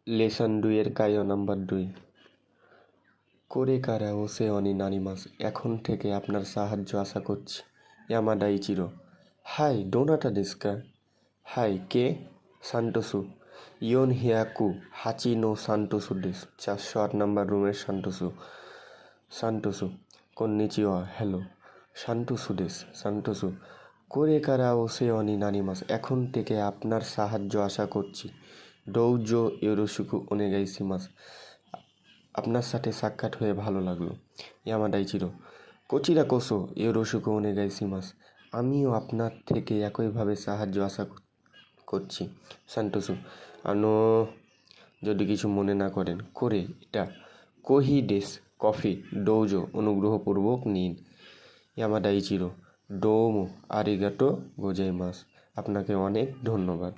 Lesson 2 এর কাইও number 2। করে কারা ওসে অনি নানিমাস, এখন থেকে আপনার সাহায্য আশা করছি। ইয়ামাদা ইচিরো, হাই ডোনাটা দেস্কা। হাই কে? সান্টোসু। ইয়ন হিয়াকু হাচি নো সান্টোসু দেস, 408 নাম্বার রুমের সান্টোসু। সান্টোসু, কন্নিচিওয়া, হ্যালো। সান্টোসু দেস, সান্টোসু। করে কারা ওসে অনি নানিমাস, এখন থেকে আপনার সাহায্য আশা করছি। ডৌজো ইয়োরোশিকু ওনেগাইশিমাস, আপনার সাথে সাক্ষাৎ হয়ে ভালো লাগলো। ইয়ামাদা ইচিরো, কোচিরা কোসো ইয়োরোশিকু ওনেগাইশিমাস, আমিও আপনার থেকে একইভাবে সাহায্য আশা করছি। সান্টোসু, যদি কিছু মনে না করেন, করে এটা কোহি ডেস, কফি। ডৌজো, অনুগ্রহপূর্বক নিন। ইয়ামাদা ইচিরো, ডোমো আরিগাটো গোজাইমাস, আপনাকে অনেক ধন্যবাদ।